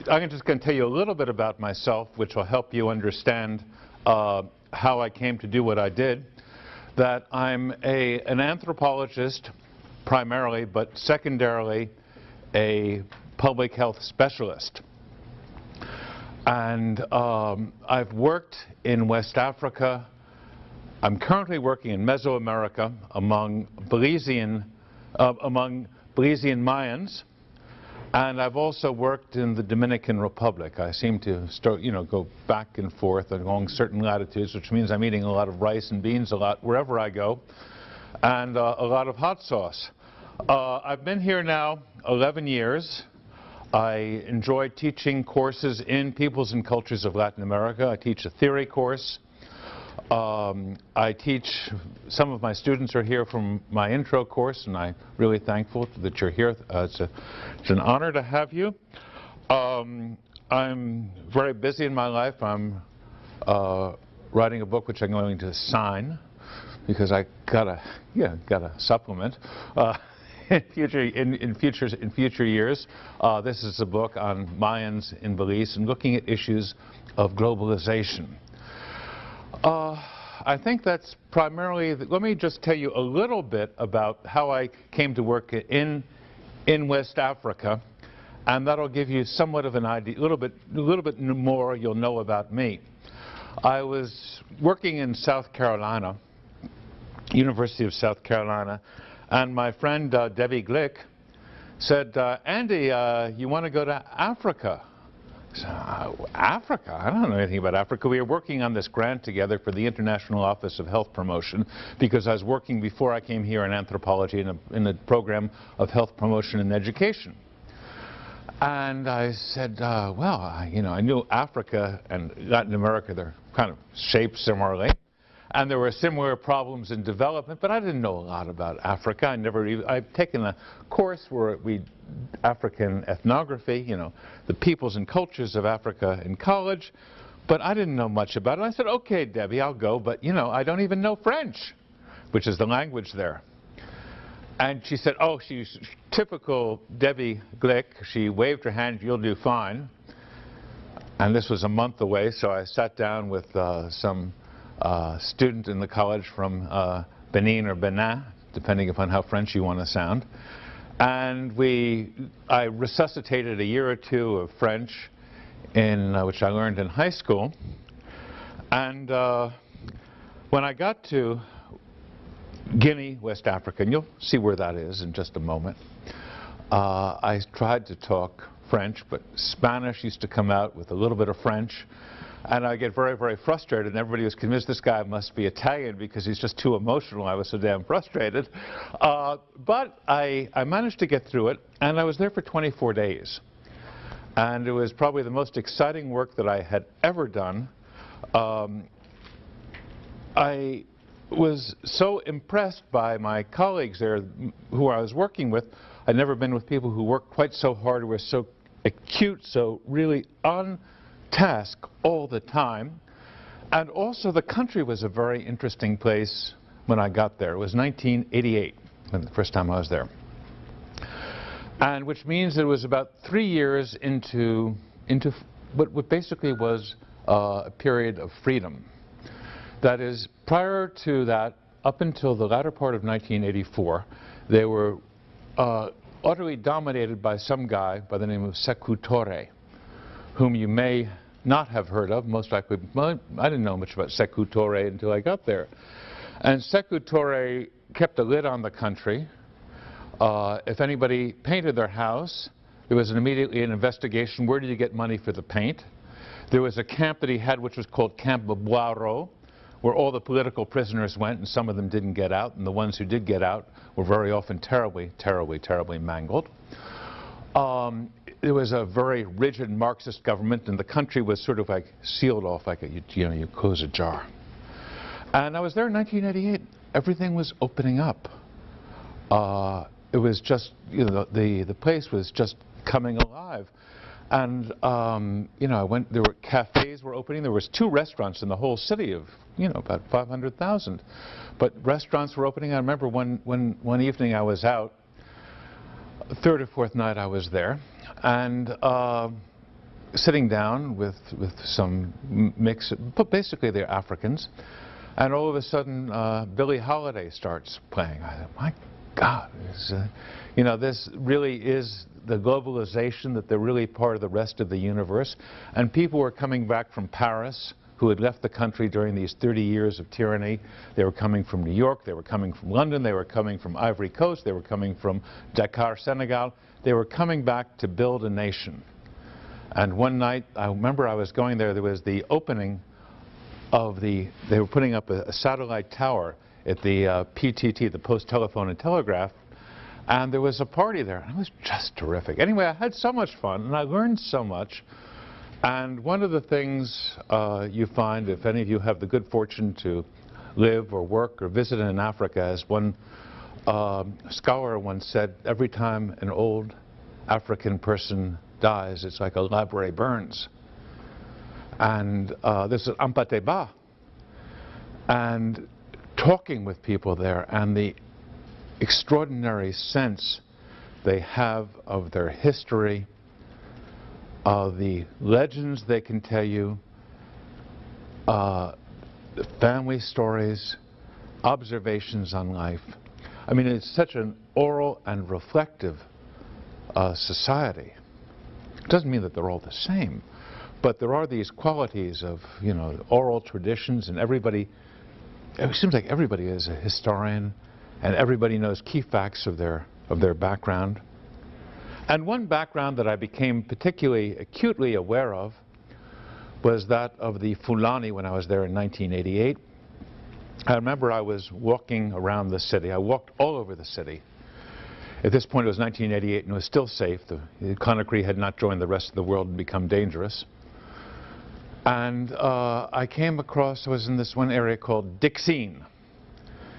I'm just going to tell you a little bit about myself, which will help you understand how I came to do what I did. That I'm an anthropologist primarily, but secondarily a public health specialist. And I've worked in West Africa. I'm currently working in Mesoamerica among Belizean Mayans. And I've also worked in the Dominican Republic. I seem to go back and forth along certain latitudes, which means I'm eating a lot of rice and beans a lot wherever I go, and a lot of hot sauce. I've been here now 11 years. I enjoy teaching courses in peoples and cultures of Latin America. I teach a theory course. I teach, some of my students are here from my intro course, and I'm really thankful that you're here. It's an honor to have you. I'm very busy in my life. I'm writing a book which I'm going to sign because I gotta supplement in future years. This is a book on Mayans in Belize and looking at issues of globalization. I think that's primarily, let me just tell you a little bit about how I came to work in West Africa, and that'll give you somewhat of an idea, a little bit more you'll know about me. I was working in South Carolina, University of South Carolina, and my friend Debbie Glick said, Andy, you want to go to Africa? Africa? I don't know anything about Africa. We were working on this grant together for the International Office of Health Promotion because I was working before I came here in anthropology in a program of health promotion and education. And I said, well, I knew Africa and Latin America, they're kind of shaped similarly. And there were similar problems in development, but I didn't know a lot about Africa. I've taken a course where African ethnography, the peoples and cultures of Africa in college, but I didn't know much about it. I said, okay, Debbie, I'll go, but I don't even know French, which is the language there. And she said, oh, she's typical Debbie Glick. She waved her hand, you'll do fine. And this was a month away, so I sat down with some student in the college from Benin or Benin, depending upon how French you want to sound. And I resuscitated a year or two of French, which I learned in high school. And when I got to Guinea, West Africa, and you'll see where that is in just a moment, I tried to talk French, but Spanish used to come out with a little bit of French. And I get very, very frustrated, and everybody was convinced this guy must be Italian because he's just too emotional. I was so damn frustrated. But I managed to get through it, and I was there for 24 days. And it was probably the most exciting work that I had ever done. I was so impressed by my colleagues there who I was working with. I'd never been with people who worked quite so hard, who were so acute, so really on task all the time. And also the country was a very interesting place when I got there. It was 1988, the first time I was there. And which means it was about 3 years into what basically was a period of freedom. That is, prior to that, up until the latter part of 1984, they were utterly dominated by some guy by the name of Sékou Touré, whom you may not have heard of. Most likely, well, I didn't know much about Sékou Touré until I got there. And Sékou Touré kept a lid on the country. If anybody painted their house, there was immediately an investigation. Where did you get money for the paint? There was a camp that he had which was called Camp Boiro, where all the political prisoners went, and some of them didn't get out, and the ones who did get out were very often terribly, terribly, terribly mangled. There was a very rigid Marxist government, and the country was sort of like sealed off like you close a jar. And I was there in 1988. Everything was opening up. It was just, the place was just coming alive. And, I went, there were cafes were opening. There was 2 restaurants in the whole city of, about 500,000. But restaurants were opening. I remember one evening I was out, 3rd or 4th night I was there, and sitting down with some mix, but basically they're Africans, and all of a sudden Billie Holiday starts playing. I thought, my God, you know, this really is the globalization, that they're really part of the rest of the universe. And people were coming back from Paris, who had left the country during these 30 years of tyranny. They were coming from New York, they were coming from London, they were coming from Ivory Coast, they were coming from Dakar, Senegal. They were coming back to build a nation. And one night, I remember I was going there, there was the opening of they were putting up a satellite tower at the PTT, the Post Telephone and Telegraph, and there was a party there, and it was just terrific. Anyway, I had so much fun, and I learned so much. And one of the things you find, if any of you have the good fortune to live or work or visit in Africa, as one scholar once said, every time an old African person dies, it's like a library burns. And this is Ampateba. And talking with people there, and the extraordinary sense they have of their history, of the legends they can tell you, the family stories, observations on life. I mean, it's such an oral and reflective society. It doesn't mean that they're all the same, but there are these qualities of, you know, oral traditions, and everybody, it seems like everybody is a historian, and everybody knows key facts of their background. And one background that I became particularly acutely aware of was that of the Fulani when I was there in 1988. I remember I was walking around the city. I walked all over the city. At this point it was 1988 and it was still safe. The Conakry had not joined the rest of the world and become dangerous. And I came across, I was in this one area called Dixine.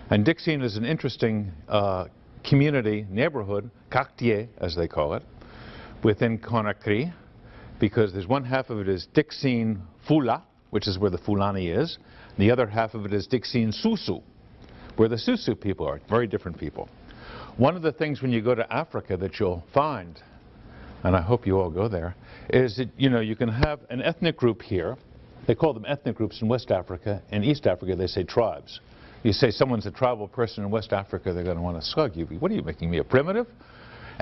And Dixine is an interesting community, neighborhood, quartier as they call it, within Conakry, because there's one half of it is Dixine Fula, which is where the Fulani is, and the other half of it is Dixine Susu, where the Susu people are, very different people. One of the things when you go to Africa that you'll find, and I hope you all go there, is that, you know, you can have an ethnic group here. They call them ethnic groups in West Africa. In East Africa they say tribes. You say someone's a tribal person in West Africa, they're going to want to slug you. What are you, making me a primitive?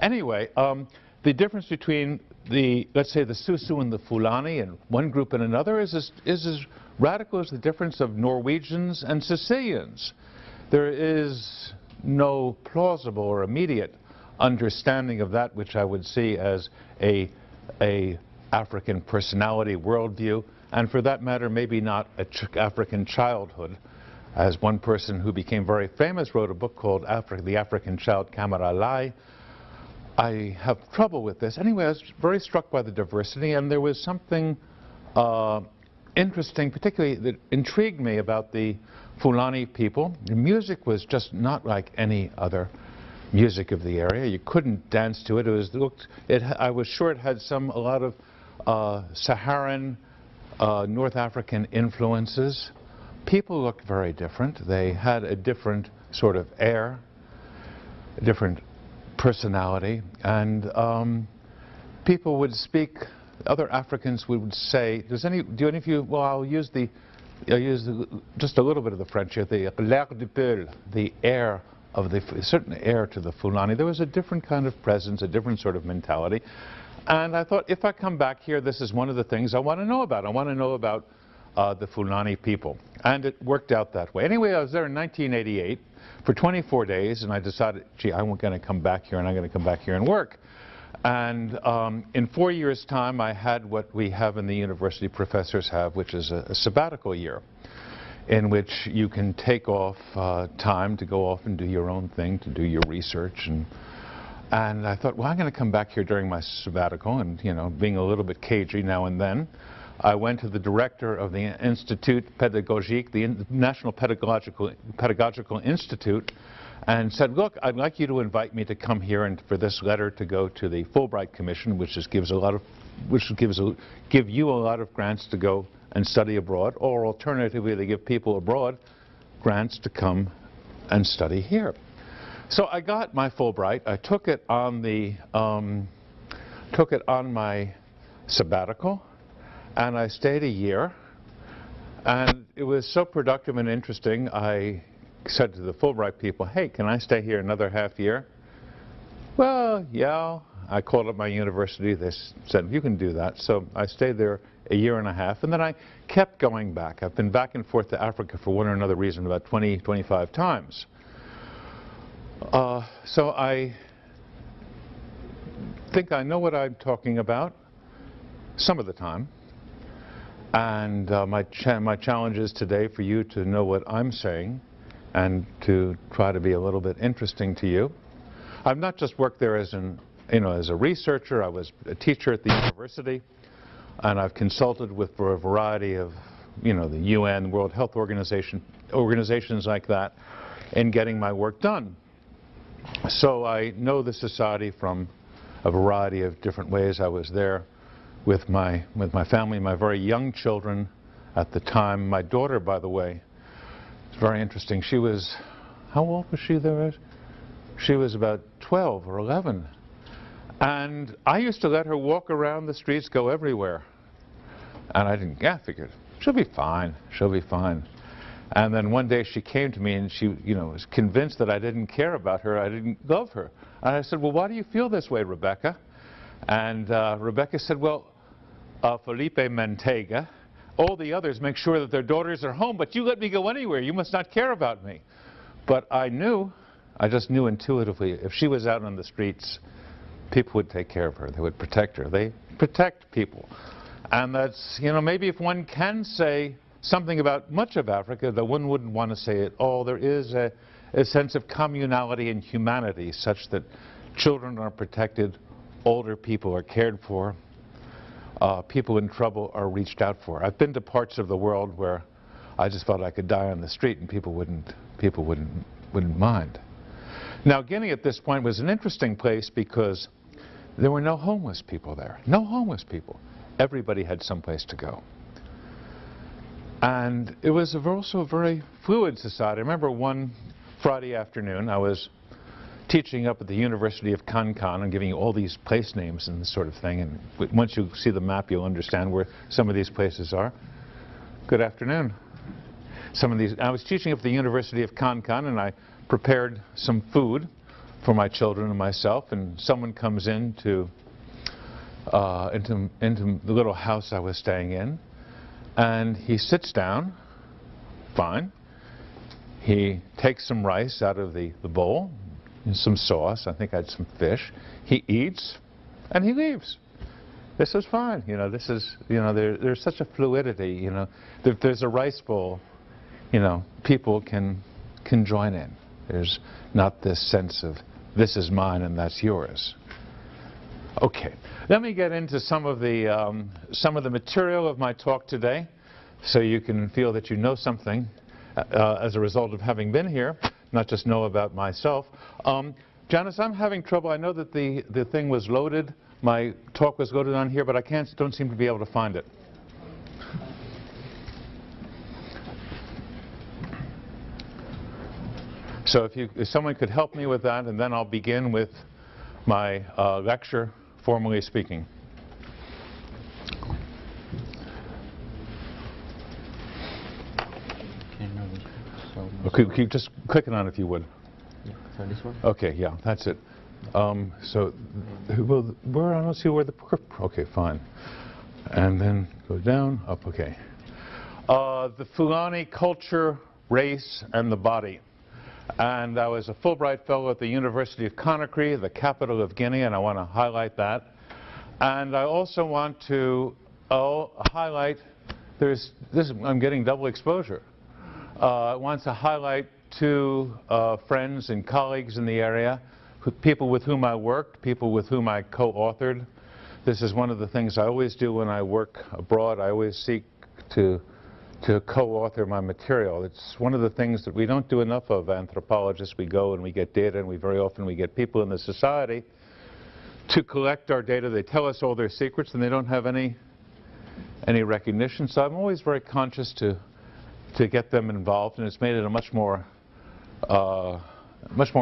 Anyway, the difference between let's say the Susu and the Fulani and one group and another is as radical as the difference of Norwegians and Sicilians. There is no plausible or immediate understanding of that which I would see as a African personality worldview, and for that matter maybe not an African childhood. As one person who became very famous wrote a book called The African Child Camera Lai. I have trouble with this. Anyway, I was very struck by the diversity, and there was something interesting, particularly that intrigued me about the Fulani people. The music was just not like any other music of the area. You couldn't dance to it. I was sure it had a lot of Saharan, North African influences. People looked very different. They had a different sort of air, a different personality, and people would speak. Other Africans would say, "Do any of you?" Well, I'll use just a little bit of the French here. The l'air du peuple, the air of a certain air to the Fulani. There was a different kind of presence, a different sort of mentality, and I thought, if I come back here, this is one of the things I want to know about. I want to know about the Fulani people. And it worked out that way. Anyway, I was there in 1988 for 24 days, and I decided, gee, I'm going to come back here, and I'm going to come back here and work. And in 4 years' time, I had what we have in the university professors have, which is a sabbatical year, in which you can take off time to go off and do your own thing, to do your research. And I thought, well, I'm going to come back here during my sabbatical, and, you know, being a little bit cagey now and then, I went to the director of the Institut Pédagogique, the National Pedagogical Institute, and said, look, I'd like you to invite me to come here and for this letter to go to the Fulbright Commission, which give you a lot of grants to go and study abroad, or alternatively, they give people abroad grants to come and study here. So I got my Fulbright. I took it on my sabbatical, and I stayed a year. And it was so productive and interesting, I said to the Fulbright people, hey, can I stay here another half year? Well, yeah. I called up my university. They said, you can do that. So I stayed there a year and a half, and then I kept going back. I've been back and forth to Africa for one or another reason about 20, 25 times. So I think I know what I'm talking about some of the time. And my challenge is today for you to know what I'm saying and to try to be a little bit interesting to you. I've not just worked there as as a researcher. I was a teacher at the university, and I've consulted with for a variety of, the UN, World Health Organization, organizations like that, in getting my work done. So I know the society from a variety of different ways. I was there with my family, my very young children at the time. My daughter, by the way, it's very interesting. She was, how old was she there? She was about 12 or 11. And I used to let her walk around the streets, go everywhere. And I figured, she'll be fine, she'll be fine. And then one day she came to me and she, was convinced that I didn't care about her, I didn't love her. And I said, well, why do you feel this way, Rebecca? And Rebecca said, well, Felipe Mantega, all the others make sure that their daughters are home, but you let me go anywhere, you must not care about me. But I just knew intuitively, if she was out on the streets, people would take care of her, they would protect her. They protect people. And that's, maybe if one can say something about much of Africa, that one wouldn't want to say it all. There is a sense of communality and humanity such that children are protected, older people are cared for, people in trouble are reached out for. I've been to parts of the world where I just felt I could die on the street and people wouldn't mind. Now, Guinea at this point was an interesting place because there were no homeless people there. No homeless people. Everybody had someplace to go. And it was also a very fluid society. I remember one Friday afternoon, I was teaching up at the University of Kankan. I'm giving you all these place names and this sort of thing. And once you see the map, you'll understand where some of these places are. Good afternoon. I was teaching up at the University of Kankan, and I prepared some food for my children and myself, and someone comes into the little house I was staying in, and he sits down, fine. He takes some rice out of the bowl, and some sauce, I think I had some fish. He eats, and he leaves. This is fine, this is, there's such a fluidity, if there's a rice bowl, people can join in. There's not this sense of this is mine and that's yours. Okay, let me get into some of the material of my talk today, so you can feel that you know something as a result of having been here, not just know about myself. Janice, I'm having trouble. I know that the thing was loaded. My talk was loaded on here, but I don't seem to be able to find it. So if someone could help me with that, and then I'll begin with my lecture, formally speaking. Okay, keep just clicking on it if you would. Yeah, so this one? Okay, yeah, that's it. So, I don't see where the, okay, fine. And then go down, up, okay. The Fulani culture, race, and the body. And I was a Fulbright Fellow at the University of Conakry, the capital of Guinea, and I want to highlight that. And I also want to highlight, I'm getting double exposure. I want to highlight two friends and colleagues in the area, people with whom I worked, people with whom I co-authored. This is one of the things I always do when I work abroad. I always seek to co-author my material. It's one of the things that we don't do enough of, anthropologists. We go and we get data, and very often we get people in the society to collect our data. They tell us all their secrets, and they don't have any recognition. So I'm always very conscious to get them involved, and it's made it a much more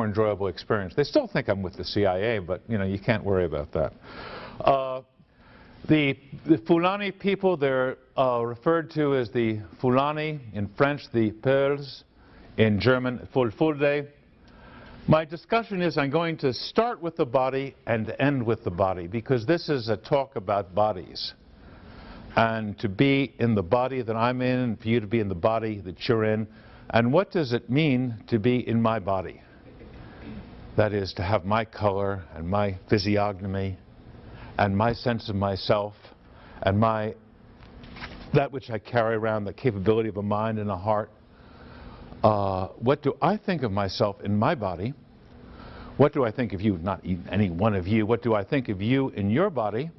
enjoyable experience. They still think I'm with the CIA, but you can't worry about that. The Fulani people, they're referred to as the Fulani, in French the Peuls, in German Fula Fulbhe. My discussion is I'm going to start with the body and end with the body, because this is a talk about bodies. And to be in the body that I'm in, and for you to be in the body that you're in, and what does it mean to be in my body? That is, to have my color and my physiognomy and my sense of myself and that which I carry around, the capability of a mind and a heart. What do I think of myself in my body? What do I think of you, not any one of you? What do I think of you in your body?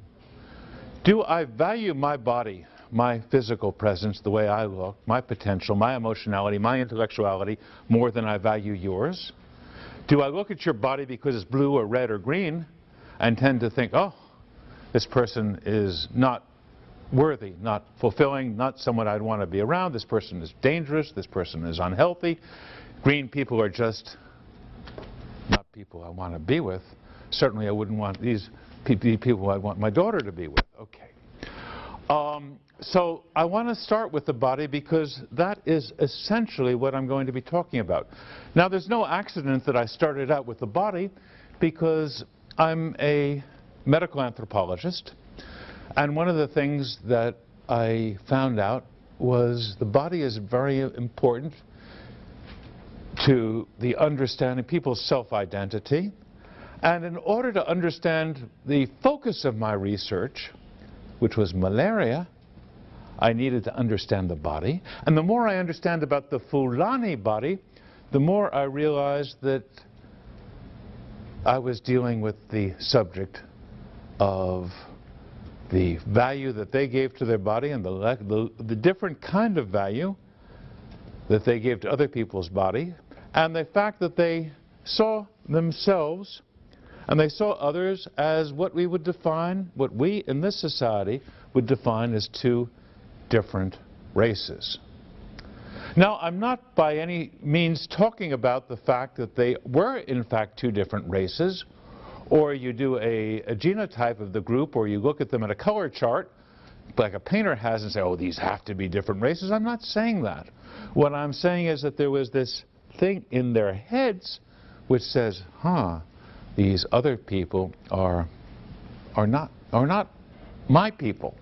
Do I value my body, my physical presence, the way I look, my potential, my emotionality, my intellectuality, more than I value yours? Do I look at your body because it's blue or red or green and tend to think, oh, this person is not worthy, not fulfilling, not someone I'd want to be around, this person is dangerous, this person is unhealthy, green people are just not people I want to be with. Certainly I wouldn't want these people I'd want my daughter to be with. Okay. So I want to start with the body because that is essentially what I'm going to be talking about. Now there's no accident that I started out with the body, because I'm a medical anthropologist, and one of the things that I found out was the body is very important to the understanding people's self-identity. And in order to understand the focus of my research, which was malaria, I needed to understand the body. And the more I understand about the Fulani body, the more I realized that I was dealing with the subject of the value that they gave to their body and the different kind of value that they gave to other people's body, and the fact that they saw themselves and they saw others as what we would define, what we in this society would define as two different races. Now, I'm not by any means talking about the fact that they were in fact two different races, or you do a genotype of the group, or you look at them in a color chart like a painter has and say, oh, these have to be different races. I'm not saying that. What I'm saying is that there was this thing in their heads which says, these other people are not my people.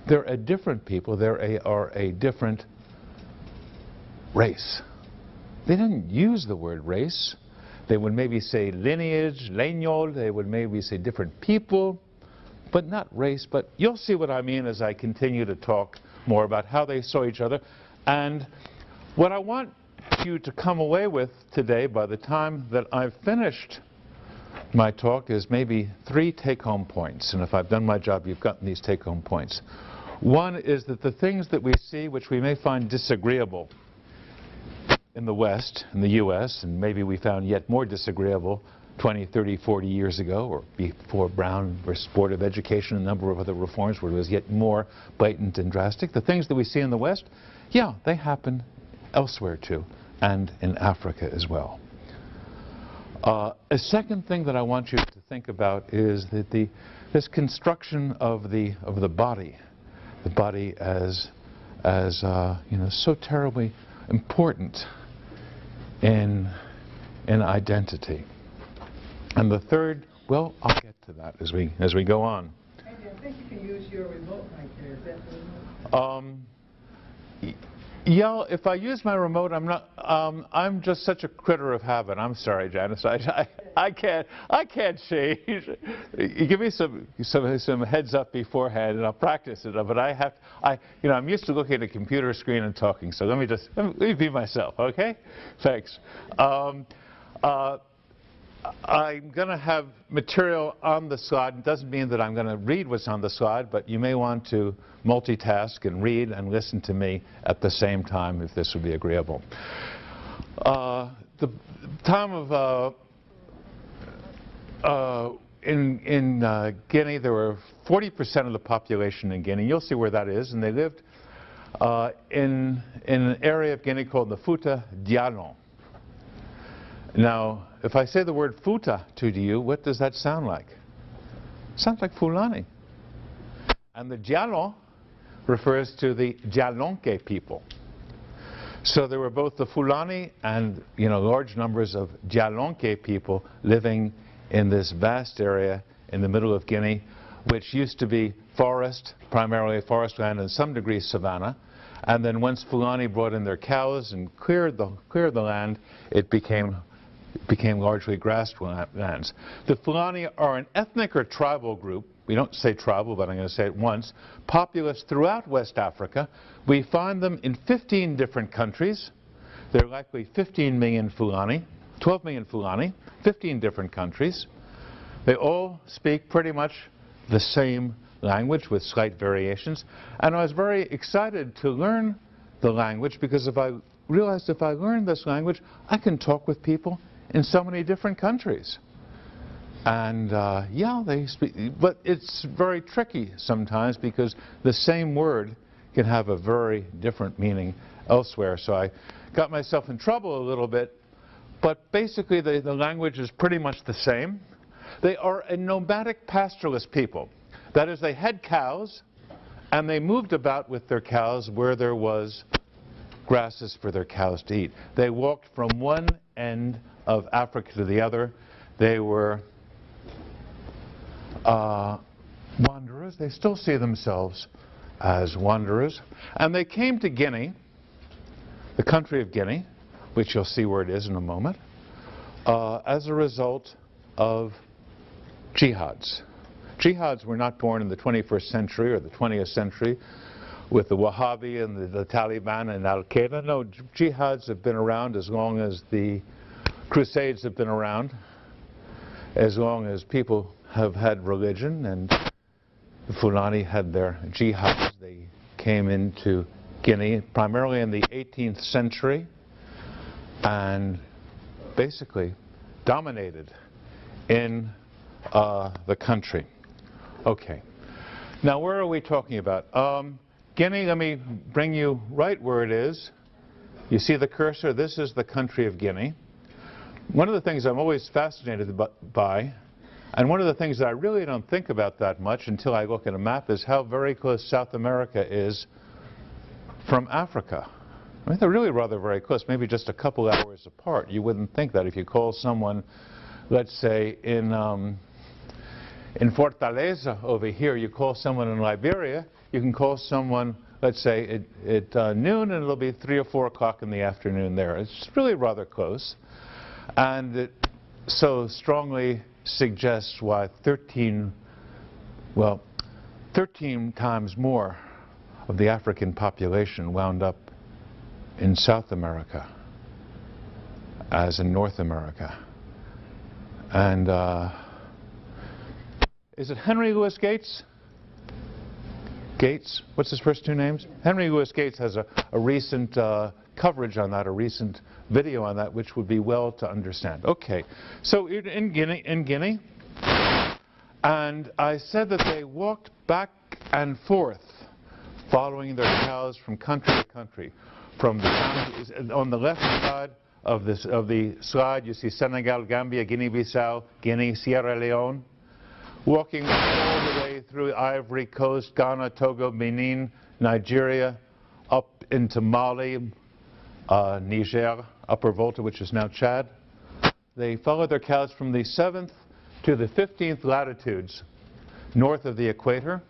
They're a different people. They are a different race. They didn't use the word race. They would maybe say lineage, leñol. They would maybe say different people, but not race. But you'll see what I mean as I continue to talk more about how they saw each other. And what I want you to come away with today, by the time that I've finished my talk, is maybe 3 take-home points. And if I've done my job, you've gotten these take-home points. One is that the things that we see, which we may find disagreeable in the West, in the U.S., and maybe we found yet more disagreeable 20, 30, 40 years ago, or before Brown versus Board of Education, a number of other reforms where it was yet more blatant and drastic. The things that we see in the West, yeah, they happen elsewhere too, and in Africa as well. A second thing that I want you to think about is that this construction of the body as you know, so terribly important in identity. And the third, well, I'll get to that as we go on. Andy, I think you can use your remote right there. Is that the remote? Yeah, if I use my remote, I'm not. I'm just such a critter of habit. I'm sorry, Janice. I can't change. You give me some heads up beforehand, and I'll practice it. But you know, I'm used to looking at a computer screen and talking. So let me be myself, okay? Thanks. I'm going to have material on the slide. It doesn't mean that I'm going to read what's on the slide, but you may want to multitask and read and listen to me at the same time if this would be agreeable. The time of in Guinea, there were 40% of the population in Guinea. You'll see where that is, and they lived in an area of Guinea called the Fouta Djallon. Now, if I say the word Futa to you, what does that sound like? It sounds like Fulani. And the Jalon refers to the Jalonke people. So there were both the Fulani and, large numbers of Jalonke people living in this vast area in the middle of Guinea, which used to be forest, primarily forest land, and some degree savanna. And then once Fulani brought in their cows and cleared the land, it became largely grasslands. The Fulani are an ethnic or tribal group. We don't say tribal, but I'm going to say it once. Populous throughout West Africa. We find them in 15 different countries. There are likely 15 million Fulani, 12 million Fulani, 15 different countries. They all speak pretty much the same language with slight variations. And I was very excited to learn the language because I realized if I learned this language, I can talk with people in so many different countries. And yeah, they speak, but it's very tricky sometimes because the same word can have a very different meaning elsewhere. So I got myself in trouble a little bit, but basically the language is pretty much the same. They are a nomadic pastoralist people. That is, they had cows and they moved about with their cows where there was grasses for their cows to eat. They walked from one end of Africa to the other. They were wanderers. They still see themselves as wanderers. And they came to Guinea, the country of Guinea, which you'll see where it is in a moment, as a result of jihads. Jihads were not born in the 21st century or the 20th century with the Wahhabi and the Taliban and Al-Qaeda. No, jihads have been around as long as the Crusades have been around, as long as people have had religion, and the Fulani had their jihads. They came into Guinea primarily in the 18th century and basically dominated in the country. Okay. Now, where are we talking about? Guinea, let me bring you right where it is. You see the cursor? This is the country of Guinea. One of the things I'm always fascinated by, and one of the things that I really don't think about that much until I look at a map, is how very close South America is from Africa. I mean, they're really rather very close, maybe just a couple hours apart. You wouldn't think that if you call someone, let's say, in Fortaleza over here, you call someone in Liberia, you can call someone, let's say, at noon, and it'll be 3 or 4 o'clock in the afternoon there. It's really rather close. And it so strongly suggests why 13 times more of the African population wound up in South America as in North America. And is it Henry Louis Gates? Gates? What's his first 2 names? Henry Louis Gates has a recent coverage on that, a recent video on that, which would be well to understand. Okay, so in Guinea, and I said that they walked back and forth, following their cows from country to country. From the on the left side of the slide, you see Senegal, Gambia, Guinea-Bissau, Guinea, Sierra Leone, walking all the way through Ivory Coast, Ghana, Togo, Benin, Nigeria, up into Mali, Niger, Upper Volta, which is now Chad. They follow their cows from the 7th to the 15th latitudes north of the equator,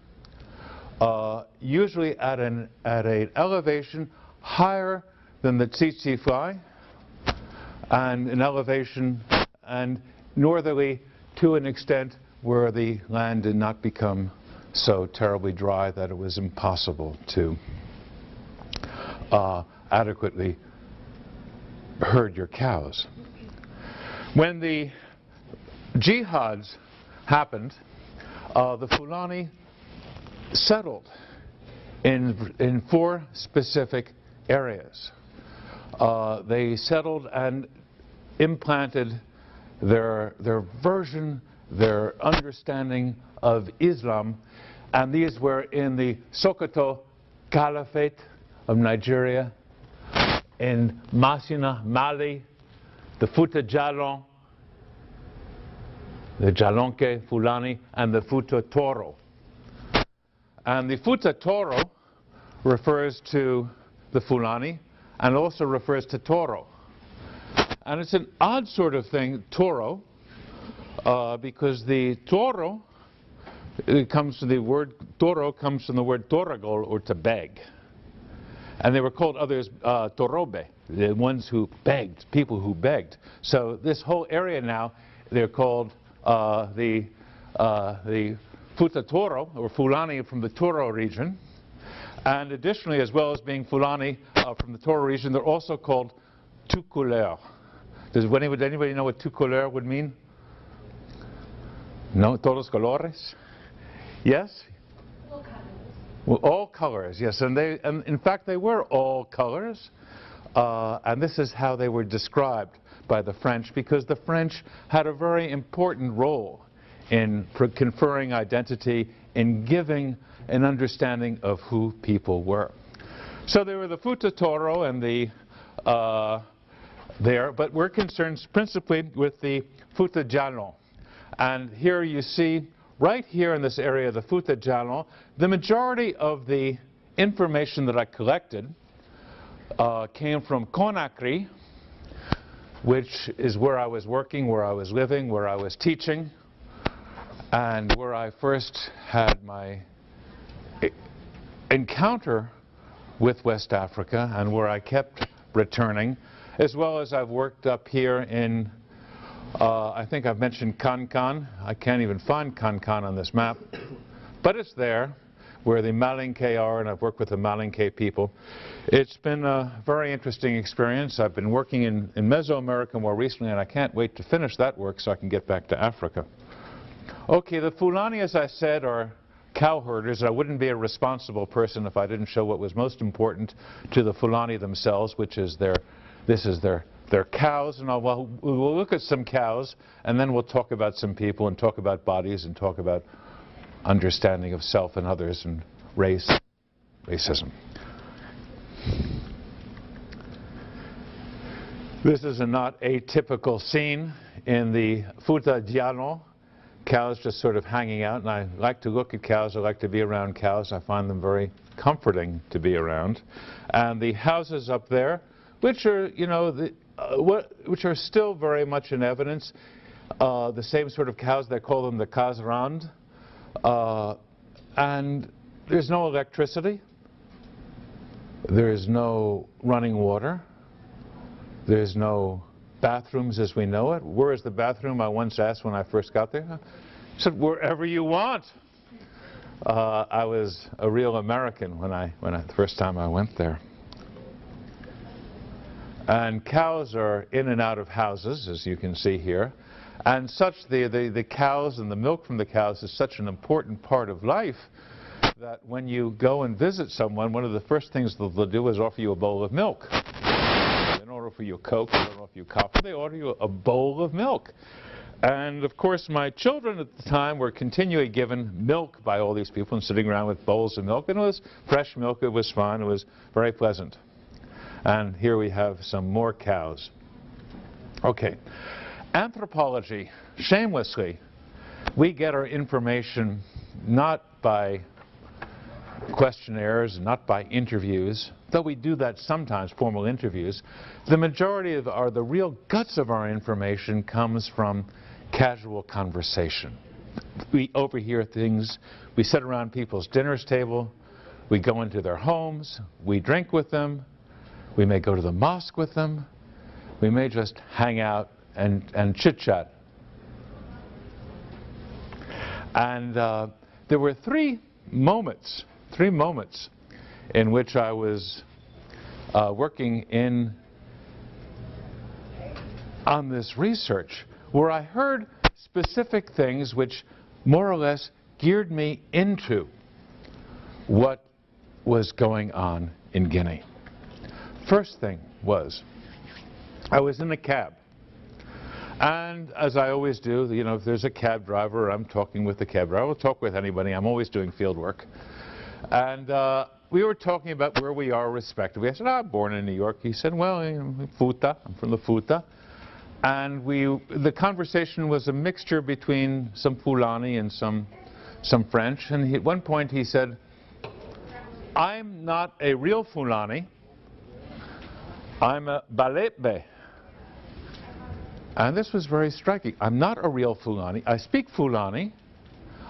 usually at an elevation higher than the tsetse fly, and an elevation and northerly to an extent where the land did not become so terribly dry that it was impossible to adequately herd your cows. When the jihads happened, the Fulani settled in 4 specific areas. They settled and implanted their version, their understanding of Islam, and these were in the Sokoto Caliphate of Nigeria, in Masina, Mali, the Futa Jalon, the Jalonke Fulani, and the Futa Toro. And the Futa Toro refers to the Fulani and also refers to Toro. And it's an odd sort of thing, Toro, because the Toro, it comes from the word, Toro comes from the word Toragol, or to beg. And they were called others Torobe, the ones who begged, people who begged. So this whole area now, they're called the Futa Toro, or Fulani from the Toro region. And additionally, as well as being Fulani from the Toro region, they're also called tout couleur. Does anybody know what tout couleur would mean? No? Todos colores? Yes? All colors. Well, all colors, yes. And in fact, they were all colors. And this is how they were described by the French, because the French had a very important role in conferring identity, in giving an understanding of who people were. So there were the Futa Toro and the there, but we're concerned principally with the Futa Jalon. And here you see, right here in this area, the Futa Jalon, the majority of the information that I collected came from Conakry, which is where I was working, where I was living, where I was teaching, and where I first had my encounter with West Africa, and where I kept returning, as well as I've worked up here in, I think I've mentioned Kankan. I can't even find Kankan on this map, but it's there, where the Malinke are, and I've worked with the Malinke people. It's been a very interesting experience. I've been working in Mesoamerica more recently, and I can't wait to finish that work so I can get back to Africa. Okay, the Fulani, as I said, are cow herders. I wouldn't be a responsible person if I didn't show what was most important to the Fulani themselves, which is their cows. And we'll look at some cows, and then we'll talk about some people, and talk about bodies, and talk about understanding of self and others, and racism. This is a not atypical scene in the Futa Jalon. Cows just sort of hanging out, and I like to look at cows. I like to be around cows. I find them very comforting to be around. And the houses up there, which are, you know, which are still very much in evidence, the same sort of cows, they call them the Kazrand. And there's no electricity. There is no running water. There's no bathrooms as we know it. Where is the bathroom? I once asked when I first got there. I said, wherever you want. I was a real American when the first time I went there. And cows are in and out of houses, as you can see here. And the cows and the milk from the cows is such an important part of life that when you go and visit someone, one of the first things they'll do is offer you a bowl of milk. They don't offer you a Coke, they don't offer you coffee, they offer you a bowl of milk. And of course my children at the time were continually given milk by all these people and sitting around with bowls of milk, and it was fresh milk, it was fun, it was very pleasant. And here we have some more cows. Okay. Anthropology, shamelessly, we get our information not by questionnaires, not by interviews, though we do that sometimes, formal interviews. The majority of the real guts of our information comes from casual conversation. We overhear things, we sit around people's dinner table, we go into their homes, we drink with them, we may go to the mosque with them, we may just hang out and chit-chat. And there were three moments in which I was working on this research where I heard specific things which more or less geared me into what was going on in Guinea. First thing was, I was in a cab. And as I always do, you know, if there's a cab driver, I'm talking with the cab driver. I'll talk with anybody. I'm always doing field work. And we were talking about where we are respectively. I said, I'm born in New York. He said, well, Futa. I'm from the Futa. And the conversation was a mixture between some Fulani and some French. And at one point he said, I'm not a real Fulani. I'm a Balebe. And this was very striking. I'm not a real Fulani. I speak Fulani.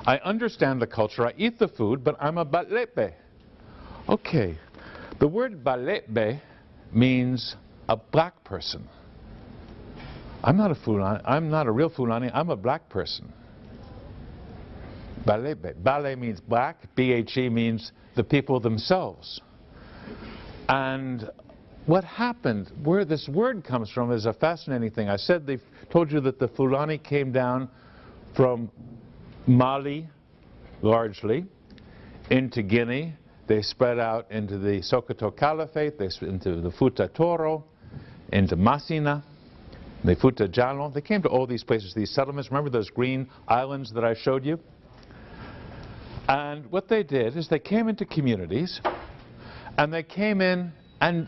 I understand the culture. I eat the food, but I'm a Balebe. Okay. The word Balebe means a black person. I'm not a Fulani. I'm not a real Fulani. I'm a black person. Balebe. Bale means black. B-H-E means the people themselves. And what happened, where this word comes from, is a fascinating thing. I said they told you that the Fulani came down from Mali, largely, into Guinea. They spread out into the Sokoto Caliphate, into the Futa Toro, into Masina, the Futa Jalon. They came to all these places, these settlements. Remember those green islands that I showed you? And what they did is they came into communities, and they came in and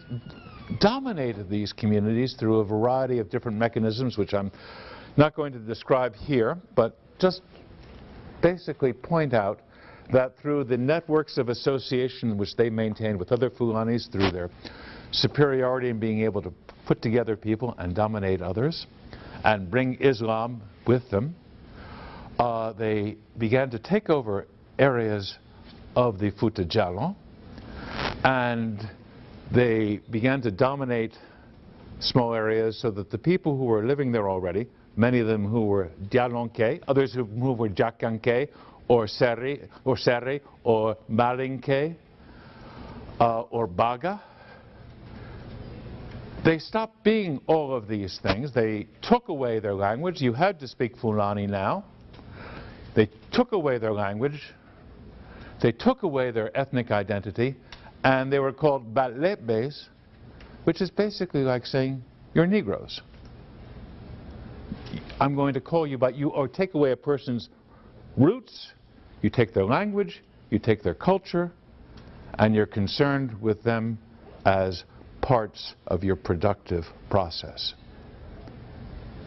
dominated these communities through a variety of different mechanisms, which I'm not going to describe here, but just basically point out that through the networks of association which they maintained with other Fulanis, through their superiority in being able to put together people and dominate others and bring Islam with them, they began to take over areas of the Futa Jalon, and they began to dominate small areas so that the people who were living there already, many of them who were Dialonke, others who were Jakanke, or Seri, or Malinke, or Baga. They stopped being all of these things. They took away their language. You had to speak Fulani now. They took away their language. They took away their ethnic identity, and they were called Balebes, which is basically like saying, you're Negroes. I'm going to call you by you, or take away a person's roots, you take their language, you take their culture, and you're concerned with them as parts of your productive process.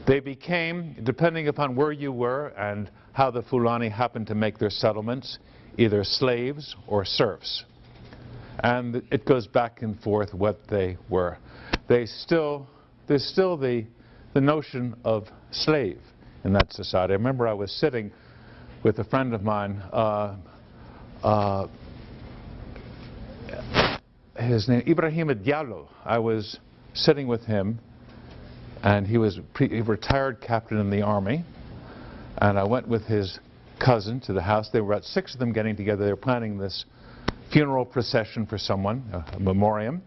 They became, depending upon where you were and how the Fulani happened to make their settlements, either slaves or serfs. And it goes back and forth what they were. There's still the notion of slave in that society. I remember I was sitting with a friend of mine, his name, Ibrahim Diallo. I was sitting with him, and he was a retired captain in the army, and I went with his cousin to the house. There were about 6 of them getting together. They were planning this funeral procession for someone, a memoriam.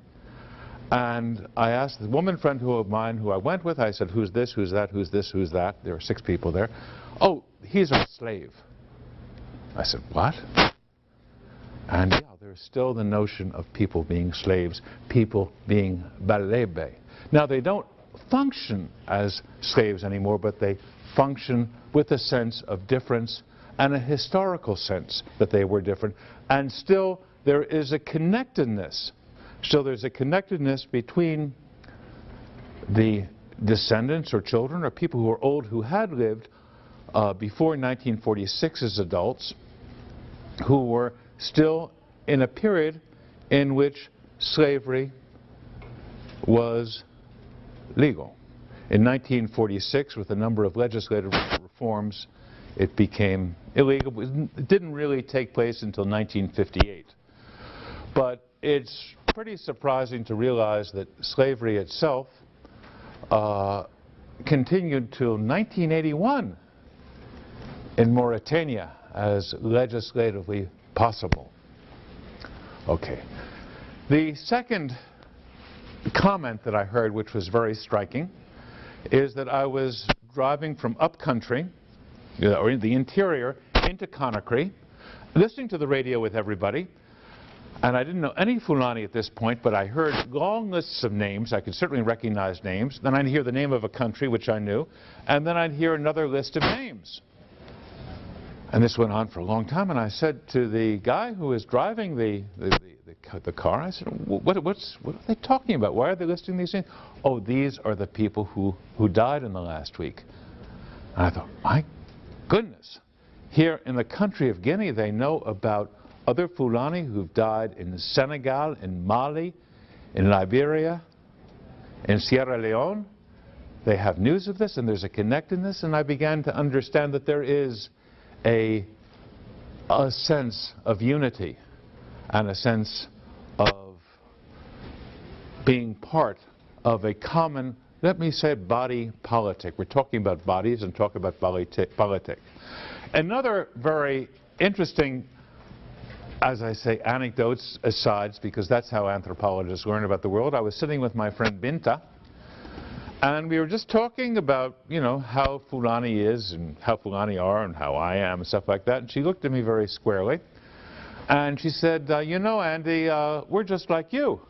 And I asked the woman friend of mine who I went with, I said, who's this, who's that, who's this, who's that? There were 6 people there. Oh, he's our slave. I said, what? And yeah, there's still the notion of people being slaves, people being balebe. Now, they don't function as slaves anymore, but they function with a sense of difference and a historical sense that they were different. And still, there is a connectedness. Still, there's a connectedness between the descendants or children or people who are old who had lived before 1946 as adults, who were still in a period in which slavery was legal. In 1946, with a number of legislative reforms, it became illegal. It didn't really take place until 1958. But it's pretty surprising to realize that slavery itself continued till 1981 in Mauritania as legislatively possible. Okay. The second comment that I heard, which was very striking, is that I was driving from upcountry, or in the interior, into Conakry, listening to the radio with everybody, and I didn't know any Fulani at this point, but I heard long lists of names. I could certainly recognize names. Then I'd hear the name of a country, which I knew, and then I'd hear another list of names. And this went on for a long time, and I said to the guy who was driving the car, I said, what are they talking about? Why are they listing these names? Oh, these are the people who died in the last week. And I thought, my goodness. Here in the country of Guinea, they know about other Fulani who've died in Senegal, in Mali, in Liberia, in Sierra Leone. They have news of this, and there's a connectedness, and I began to understand that there is a sense of unity and a sense of being part of a common, let me say, body politic. We're talking about bodies and talk about politic. Another very interesting, as I say, anecdotes, asides, because that's how anthropologists learn about the world. I was sitting with my friend Binta, and we were just talking about, you know, how Fulani is and how Fulani are and how I am and stuff like that. And she looked at me very squarely, and she said, you know, Andy, we're just like you.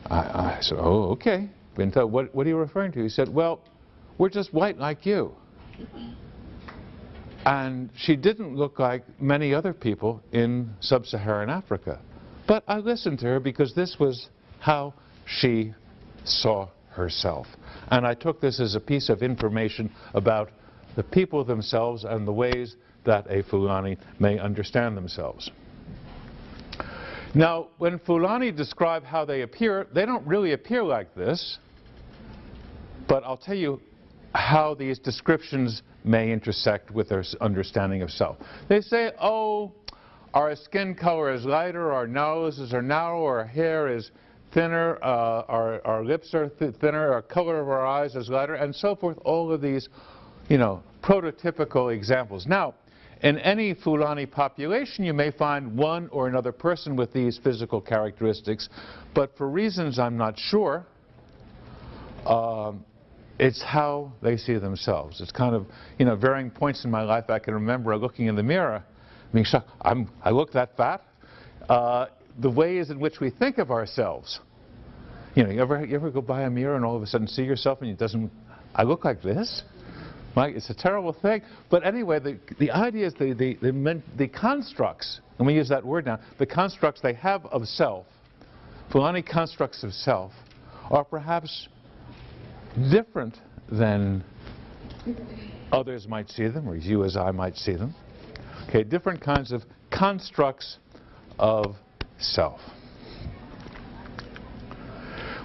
I said, oh, okay. Binta, what are you referring to? He said, well, we're just white like you. And she didn't look like many other people in sub-Saharan Africa. But I listened to her because this was how she saw herself. And I took this as a piece of information about the people themselves and the ways that a Fulani may understand themselves. Now, when Fulani describe how they appear, they don't really appear like this. But I'll tell you how these descriptions may intersect with their understanding of self. They say, oh, our skin color is lighter, our noses are narrower, our hair is thinner, our lips are thinner, our color of our eyes is lighter, and so forth. All of these, you know, prototypical examples. Now, in any Fulani population, you may find one or another person with these physical characteristics, but for reasons I'm not sure, it's how they see themselves. It's kind of, you know, varying points in my life. I can remember looking in the mirror, being shocked. I look that fat. The ways in which we think of ourselves. You know, you ever go by a mirror and all of a sudden see yourself and it doesn't, I look like this? It's a terrible thing. But anyway, the idea is the constructs, and we use that word now, the constructs they have of self, Fulani constructs of self, are perhaps different than others might see them, or you as I might see them. Okay, different kinds of constructs of self.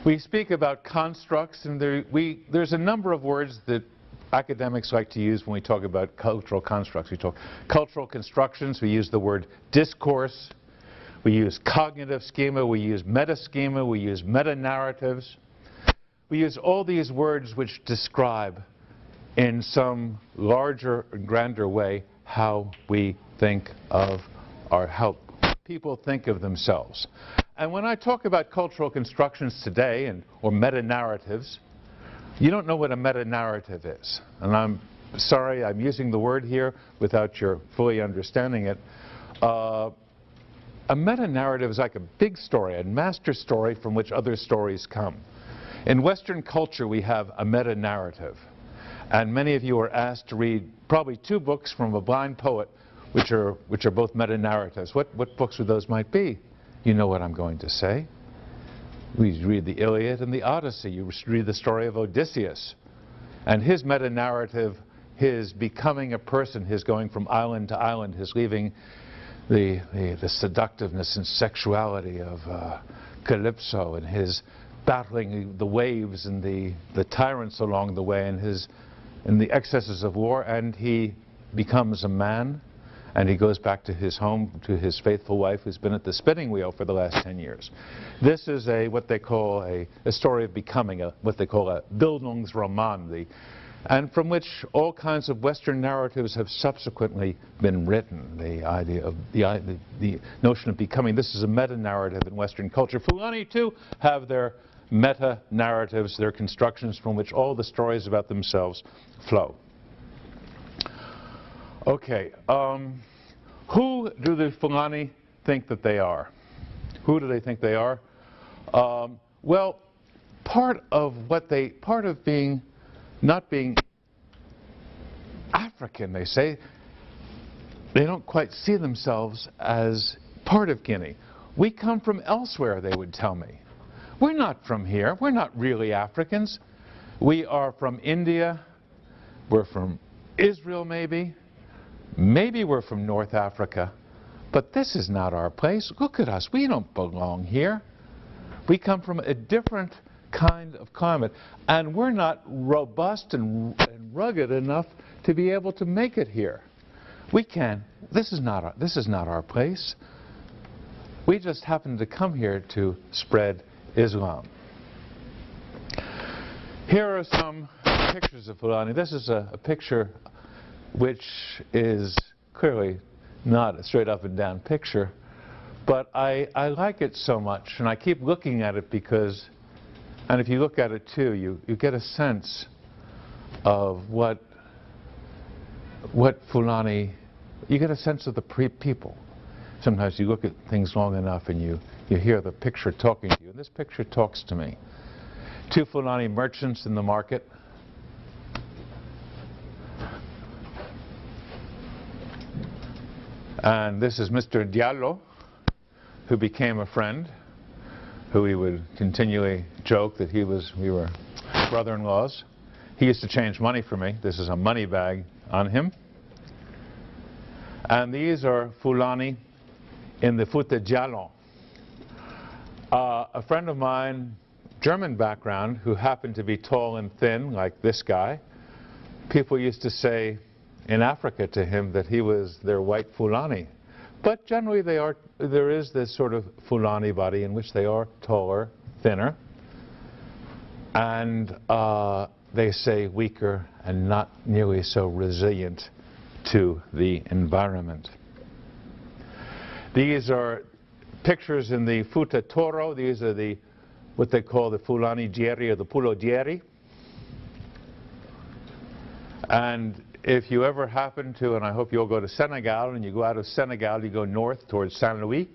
We speak about constructs, and there's a number of words that academics like to use when we talk about cultural constructs. We talk cultural constructions, we use the word discourse, we use cognitive schema, we use meta-schema, we use meta-narratives. We use all these words which describe in some larger and grander way how we think of how people think of themselves. And when I talk about cultural constructions today or meta-narratives, you don't know what a meta-narrative is. And I'm sorry I'm using the word here without your fully understanding it. A meta-narrative is like a big story, a master story from which other stories come. In Western culture, we have a meta-narrative. And many of you are asked to read probably 2 books from a blind poet, which are both meta-narratives. What books would those might be? You know what I'm going to say. We read the Iliad and the Odyssey. You read the story of Odysseus. And his meta-narrative, his becoming a person, his going from island to island, his leaving the seductiveness and sexuality of Calypso, and his battling the waves and the tyrants along the way, and the excesses of war, and he becomes a man, and he goes back to his home, to his faithful wife who's been at the spinning wheel for the last 10 years. This is what they call a story of becoming, what they call a Bildungsroman, and from which all kinds of Western narratives have subsequently been written. The idea of the notion of becoming. This is a meta-narrative in Western culture. Fulani too have their meta-narratives, their constructions from which all the stories about themselves flow. Okay, who do the Fulani think that they are? Who do they think they are? Well, part of being, not being African, they say, they don't quite see themselves as part of Guinea. We come from elsewhere, they would tell me. We're not from here. We're not really Africans. We are from India. We're from Israel, maybe. Maybe we're from North Africa. But this is not our place. Look at us. We don't belong here. We come from a different kind of climate, and we're not robust and rugged enough to be able to make it here. We can't. This is not our place. We just happen to come here to spread Islam. Here are some pictures of Fulani. This is a picture which is clearly not a straight up and down picture, but I like it so much, and I keep looking at it because, and if you look at it too, you get a sense of what Fulani, you get a sense of the people. Sometimes you look at things long enough and you hear the picture talking to you, and this picture talks to me. Two Fulani merchants in the market. And this is Mr. Diallo, who became a friend, who we would continually joke that we were brother-in-laws. He used to change money for me. This is a money bag on him. And these are Fulani in the Fouta Djallon. A friend of mine, German background, who happened to be tall and thin, like this guy, people used to say in Africa to him that he was their white Fulani. But generally there is this sort of Fulani body in which they are taller, thinner, and they say weaker and not nearly so resilient to the environment. These are pictures in the Fouta Toro. These are what they call the Fulani Dieri or the Pulo Dieri. And if you ever happen to, and I hope you'll go to Senegal, and you go out of Senegal, you go north towards Saint Louis,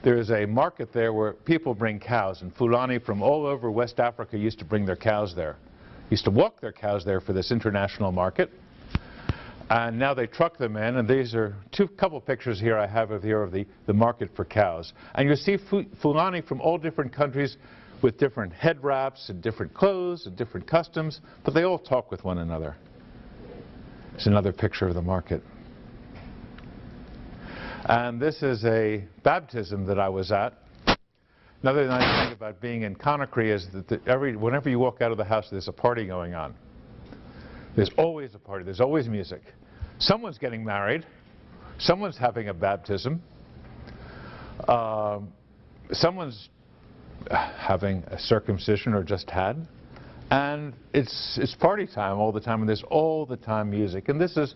there is a market there where people bring cows, and Fulani from all over West Africa used to bring their cows there. Used to walk their cows there for this international market. And now they truck them in, and these are couple pictures here I have of the market for cows. And you see Fulani from all different countries with different head wraps and different clothes and different customs, but they all talk with one another. It's another picture of the market. And this is a baptism that I was at. Another nice thing about being in Conakry is that whenever you walk out of the house, there's a party going on. There's always a party. There's always music. Someone's getting married. Someone's having a baptism. Someone's having a circumcision or just had. And it's party time all the time, and there's all the time music. And this is,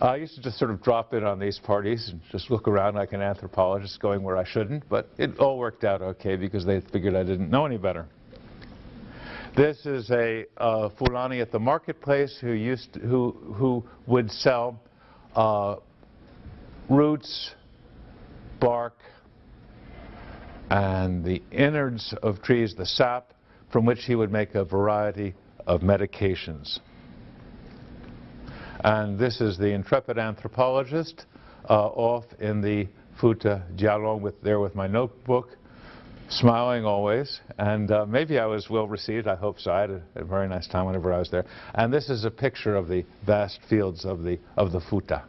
I used to just sort of drop in on these parties and just look around like an anthropologist going where I shouldn't, but it all worked out okay because they figured I didn't know any better. This is a Fulani at the marketplace who would sell roots, bark, and the innards of trees, the sap, from which he would make a variety of medications. And this is the intrepid anthropologist off in the Fouta Djallon with my notebook, smiling always, and maybe I was well received. I hope so. I had a very nice time whenever I was there. And this is a picture of the vast fields of the Fouta.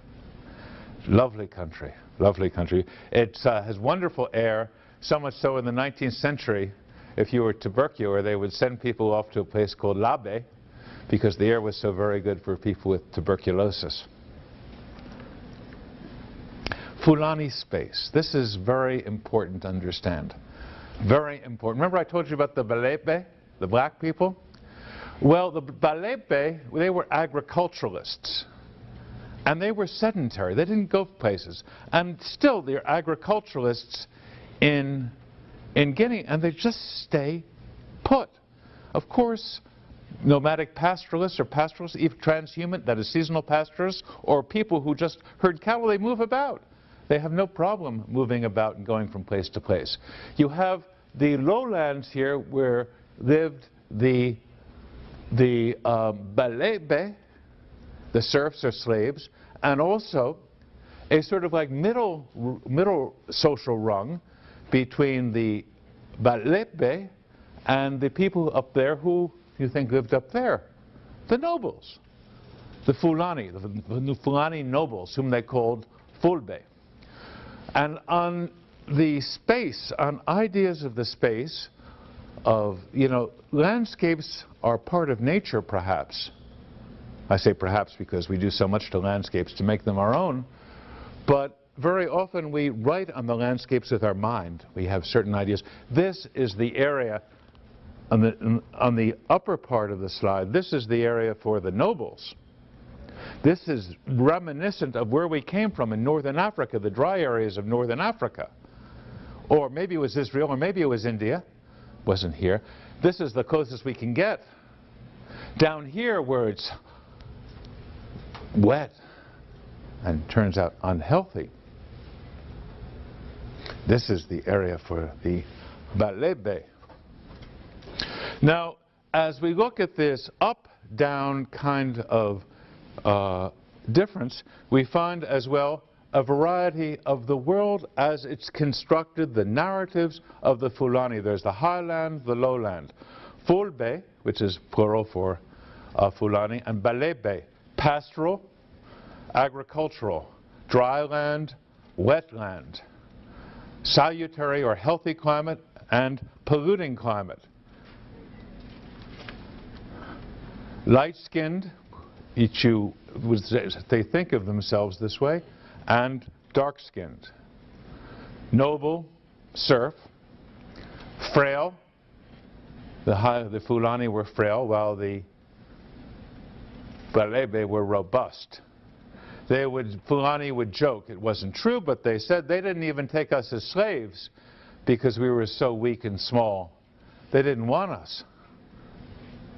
Lovely country, lovely country. It has wonderful air, so much so in the 19th century, if you were tubercular, they would send people off to a place called Labé because the air was so very good for people with tuberculosis. Fulani space. This is very important to understand. Very important. Remember I told you about the Balebe, the black people? Well, the Balebe, they were agriculturalists. And they were sedentary. They didn't go places. And still, they're agriculturalists in Guinea, and they just stay put. Of course, nomadic pastoralists or pastoralists, even transhuman, that is seasonal pastoralists, or people who just herd cattle, they move about. They have no problem moving about and going from place to place. You have the lowlands here where lived the Balebe, the serfs or slaves, and also a sort of like middle social rung between the Balebe and the people up there who you think lived up there, the nobles, the Fulani, the Fulani nobles, whom they called Fulbe. And on the space, on ideas of the space, of, landscapes are part of nature, perhaps. I say perhaps because we do so much to landscapes to make them our own, but very often we write on the landscapes with our mind. We have certain ideas. This is the area on the upper part of the slide. This is the area for the nobles. This is reminiscent of where we came from in northern Africa, the dry areas of northern Africa. Or maybe it was Israel, or maybe it was India. Wasn't here. This is the closest we can get. Down here where it's wet and turns out unhealthy, this is the area for the Balebe. Now, as we look at this up-down kind of difference, we find as well a variety of the world as it's constructed, the narratives of the Fulani. There's the highland, the lowland. Fulbhe, which is plural for Fulani, and Balebe, pastoral, agricultural, dry land, wetland, salutary or healthy climate, and polluting climate. Light-skinned, they think of themselves this way, and dark-skinned. Noble, serf, frail. The Fulani were frail, while the Balebe were robust. Fulani would joke, it wasn't true, but they said they didn't even take us as slaves because we were so weak and small. They didn't want us.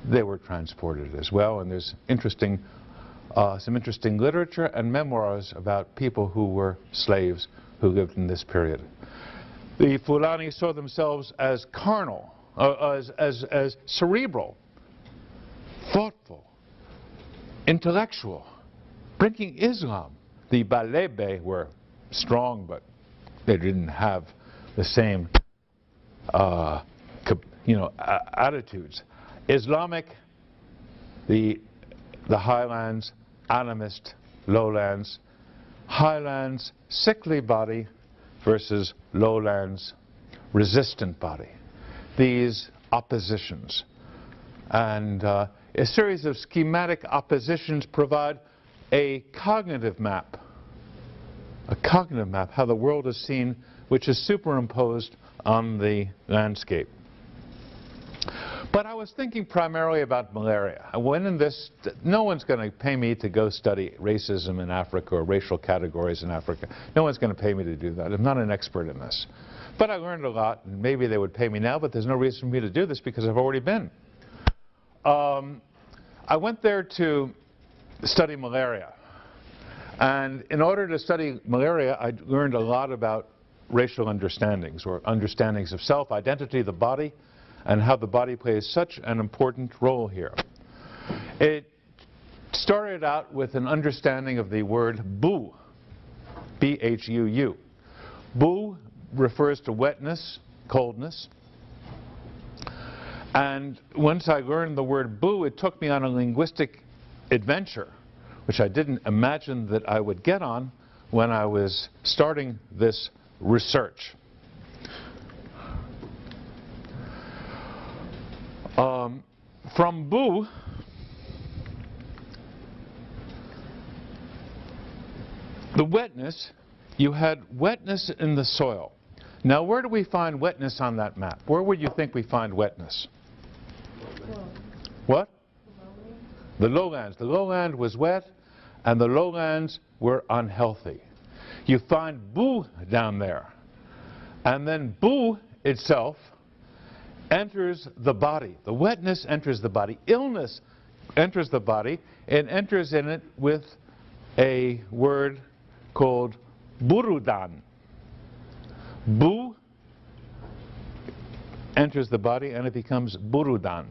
They were transported as well, and there's some interesting literature and memoirs about people who were slaves who lived in this period. The Fulani saw themselves as carnal, as cerebral, thoughtful, intellectual, bringing Islam. The Balebe were strong, but they didn't have the same attitudes. Islamic, the highlands, animist, lowlands. Highlands, sickly body versus lowlands, resistant body. These oppositions. And a series of schematic oppositions provide a cognitive map, how the world is seen, which is superimposed on the landscape. But I was thinking primarily about malaria. No one's going to pay me to go study racism in Africa or racial categories in Africa. No one's going to pay me to do that. I'm not an expert in this. But I learned a lot, and maybe they would pay me now, but there's no reason for me to do this because I've already been. I went there to study malaria. And in order to study malaria, I learned a lot about racial understandings, or understandings of self, identity, the body, and how the body plays such an important role here. It started out with an understanding of the word bu, B-H-U-U. Bu refers to wetness, coldness. And once I learned the word bu, it took me on a linguistic adventure, which I didn't imagine that I would get on when I was starting this research. From bu, the wetness, you had wetness in the soil. Now, where do we find wetness on that map? Where would you think we find wetness? What? The lowlands. The lowland was wet, and the lowlands were unhealthy. You find bu down there. And then bu itself enters the body. The wetness enters the body. Illness enters the body, and enters in it with a word called burudan. Bu enters the body, and it becomes burudan.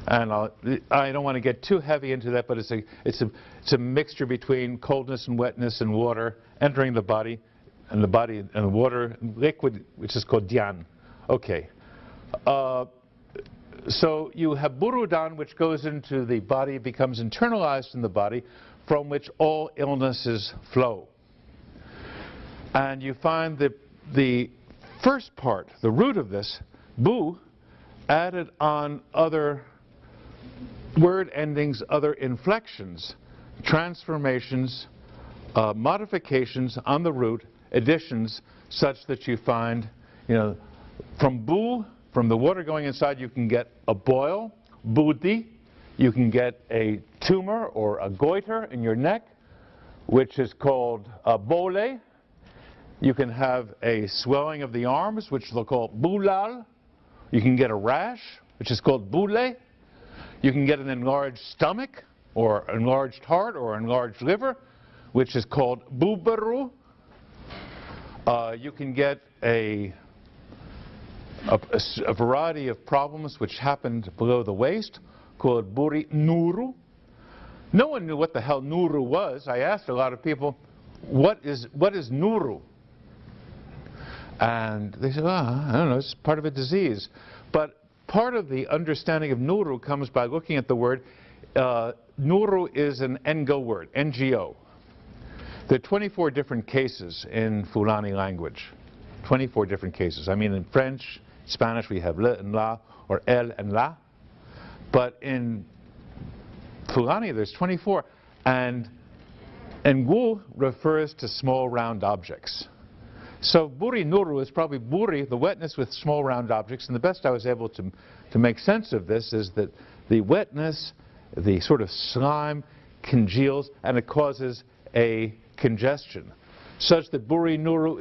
And I don't want to get too heavy into that, but it's a mixture between coldness and wetness and water entering the body, and the water liquid, which is called dyan. Okay. So you have burudan, which goes into the body, becomes internalized in the body, from which all illnesses flow. And you find the first part, the root of this, bu, added on other word endings, other inflections, transformations, modifications on the root, additions, such that you find, from bu, from the water going inside, you can get a boil, budi, you can get a tumor or a goiter in your neck, which is called a bole. You can have a swelling of the arms, which they'll call bulal. You can get a rash, which is called bule. You can get an enlarged stomach, or enlarged heart, or enlarged liver, which is called bubaru. You can get a variety of problems which happened below the waist, called buri nuru. No one knew what the hell nuru was. I asked a lot of people, what is nuru? And they said, I don't know, it's part of a disease. But part of the understanding of nuru comes by looking at the word. Nuru is an ngo word, NGO. There are 24 different cases in Fulani language. 24 different cases. I mean, in French, Spanish, we have le and la, or el and la. But in Fulani, there's 24. And ngu refers to small round objects. So buri nuru is probably buri, the wetness with small round objects. And the best I was able to make sense of this is that the wetness, the sort of slime, congeals, and it causes a congestion, such that buri nuru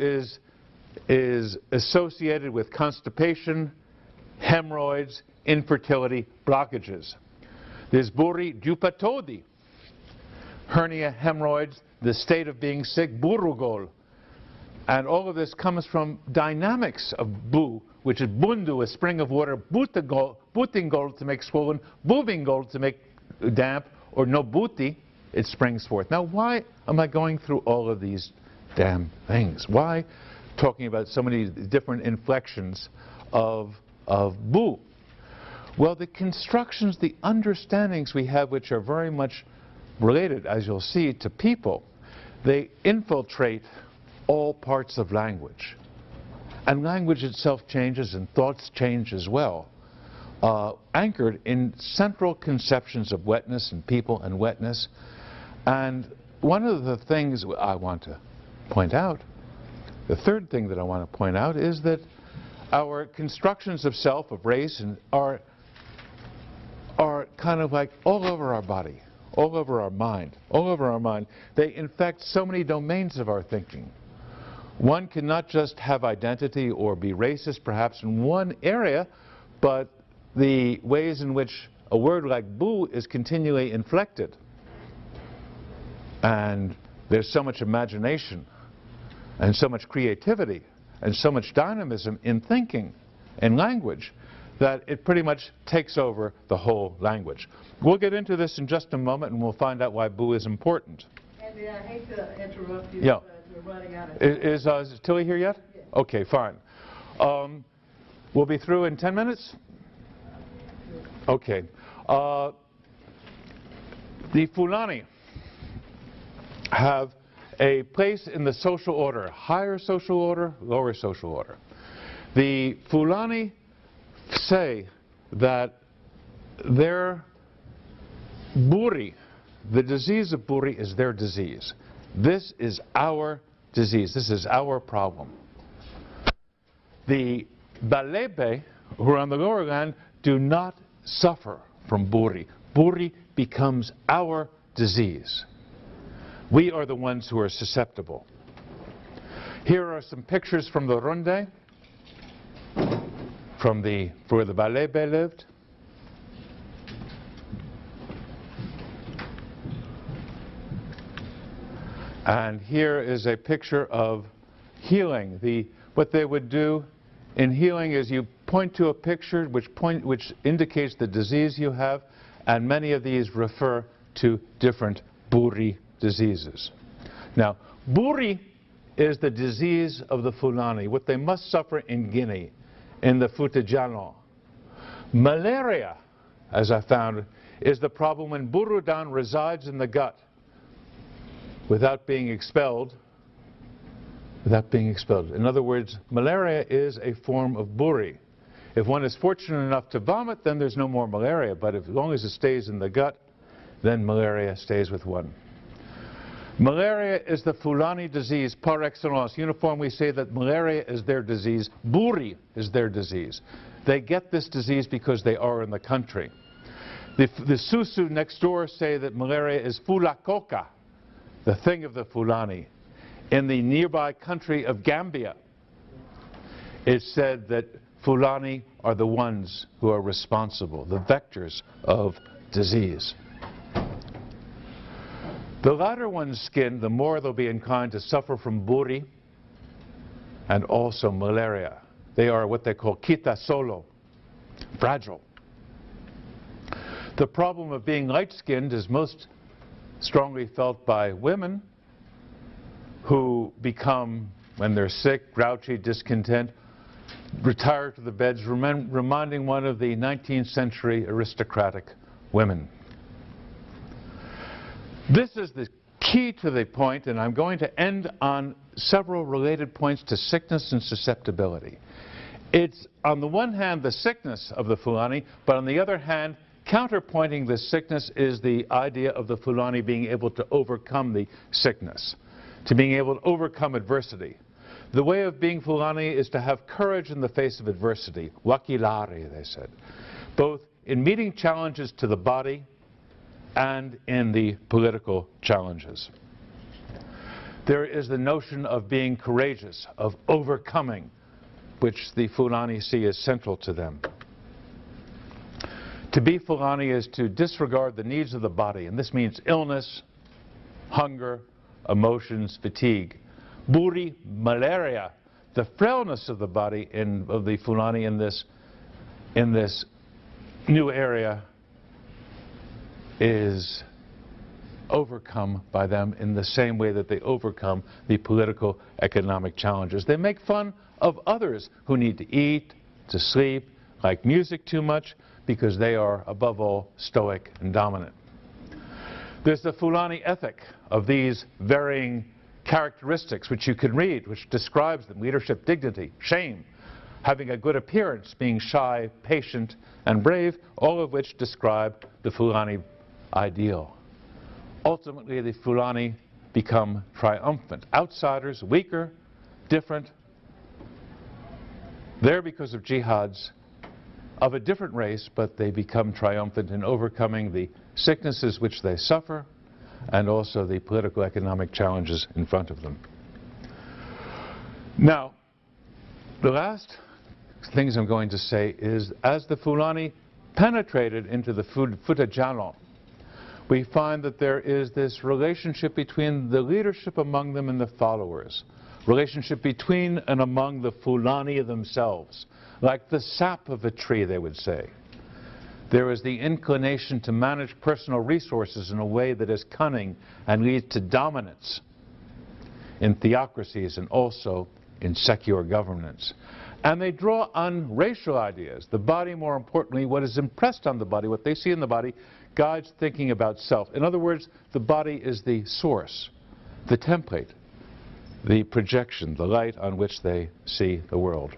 is associated with constipation, hemorrhoids, infertility, blockages. There's buri dupatodi, hernia, hemorrhoids, the state of being sick, burugol. And all of this comes from dynamics of bu, which is bundu, a spring of water, butingol to make swollen, bubingol to make damp, or no buti, it springs forth. Now, why am I going through all of these damn things? Why talking about so many different inflections of bu? Well, the constructions, the understandings we have, which are very much related, as you'll see, to people, they infiltrate all parts of language. And language itself changes and thoughts change as well, anchored in central conceptions of wetness and people and wetness. And one of the things I want to point out, the third thing that I want to point out, is that our constructions of self, of race, are kind of like all over our body, all over our mind, all over our mind. They infect so many domains of our thinking. One cannot just have identity or be racist perhaps in one area, but the ways in which a word like bu is continually inflected. And there's so much imagination and so much creativity and so much dynamism in thinking and language that it pretty much takes over the whole language. We'll get into this in just a moment, and we'll find out why bu is important. Andy, I hate to interrupt you. Yeah. We're running out of time. Is Tilly here yet? Yes. Okay, fine. We'll be through in 10 minutes? Okay. The Fulani have a place in the social order, higher social order, lower social order. The Fulani say that their buri, the disease of buri, is their disease. This is our disease. This is our problem. The Balebe, who are on the lower land, do not suffer from buri. Buri becomes our disease. We are the ones who are susceptible. Here are some pictures from the Runde, where the Balebe lived. And here is a picture of healing. What they would do in healing is you point to a picture which indicates the disease you have, and many of these refer to different buri diseases. Now, buri is the disease of the Fulani, what they must suffer in Guinea, in the Futajalon. Malaria, as I found, is the problem when burudan resides in the gut without being expelled, without being expelled. In other words, malaria is a form of buri. If one is fortunate enough to vomit, then there's no more malaria, but as long as it stays in the gut, then malaria stays with one. Malaria is the Fulani disease par excellence. Uniformly say that malaria is their disease, buri is their disease. They get this disease because they are in the country. The Susu next door say that malaria is Fula Koka, the thing of the Fulani. In the nearby country of Gambia, it's said that Fulani are the ones who are responsible, the vectors of disease. The latter one's skin, the more they'll be inclined to suffer from buri and also malaria. They are what they call kita solo, fragile. The problem of being light-skinned is most strongly felt by women who become, when they're sick, grouchy, discontent, retire to the beds, reminding one of the 19th century aristocratic women. This is the key to the point, and I'm going to end on several related points to sickness and susceptibility. It's, on the one hand, the sickness of the Fulani, but on the other hand, counterpointing the sickness is the idea of the Fulani being able to overcome the sickness, to being able to overcome adversity. The way of being Fulani is to have courage in the face of adversity, wakilari, they said, both in meeting challenges to the body and in the political challenges. There is the notion of being courageous, of overcoming, which the Fulani see as central to them. To be Fulani is to disregard the needs of the body, and this means illness, hunger, emotions, fatigue. Buri, malaria, the frailness of the body of the Fulani in this new area is overcome by them in the same way that they overcome the political, economic challenges. They make fun of others who need to eat, to sleep, like music too much, because they are, above all, stoic and dominant. There's the Fulani ethic of these varying characteristics, which you can read, which describes them: leadership, dignity, shame, having a good appearance, being shy, patient, and brave, all of which describe the Fulani ideal. Ultimately, the Fulani become triumphant. Outsiders, weaker, different. They're because of jihads of a different race, but they become triumphant in overcoming the sicknesses which they suffer and also the political economic challenges in front of them. Now, the last things I'm going to say is, as the Fulani penetrated into the Futajalon, we find that there is this relationship between the leadership among them and the followers, relationship between and among the Fulani themselves, like the sap of a tree, they would say. There is the inclination to manage personal resources in a way that is cunning and leads to dominance in theocracies and also in secular governance. And they draw on racial ideas. The body, more importantly, what is impressed on the body, what they see in the body, guides thinking about self. In other words, the body is the source, the template, the projection, the light on which they see the world.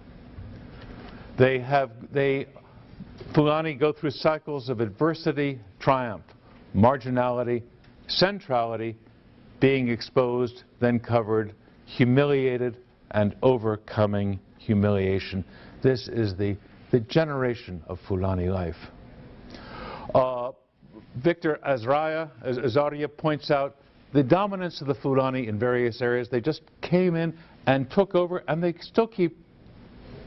Fulani go through cycles of adversity, triumph, marginality, centrality, being exposed, then covered, humiliated, and overcoming humiliation. This is the generation of Fulani life. Victor Azaria points out the dominance of the Fulani in various areas. They just came in and took over, and they still keep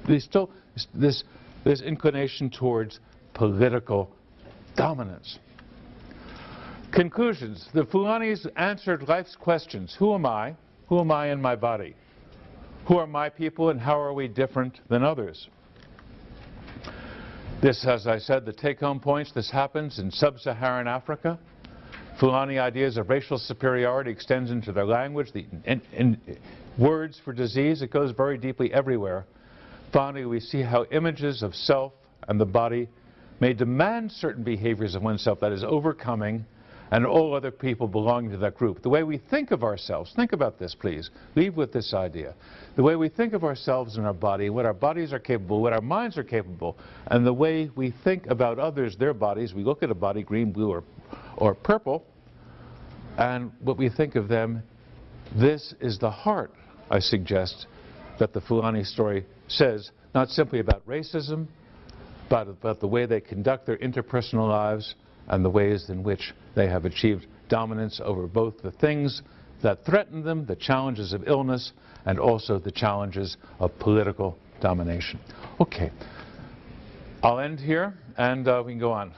this inclination towards political dominance. Conclusions. The Fulanis answered life's questions. Who am I? Who am I in my body? Who are my people, and how are we different than others? This, as I said, the take-home points, this happens in sub-Saharan Africa. Fulani ideas of racial superiority extends into their language, in words for disease. It goes very deeply everywhere. Finally, we see how images of self and the body may demand certain behaviors of oneself, that is, overcoming, and all other people belonging to that group. The way we think of ourselves, think about this please, leave with this idea. The way we think of ourselves and our body, what our bodies are capable, what our minds are capable, and the way we think about others, their bodies, we look at a body, green, blue, or purple, and what we think of them, this is the heart, I suggest, that the Fulani story says, not simply about racism, but about the way they conduct their interpersonal lives and the ways in which they have achieved dominance over both the things that threaten them, the challenges of illness, and also the challenges of political domination. Okay, I'll end here and we can go on.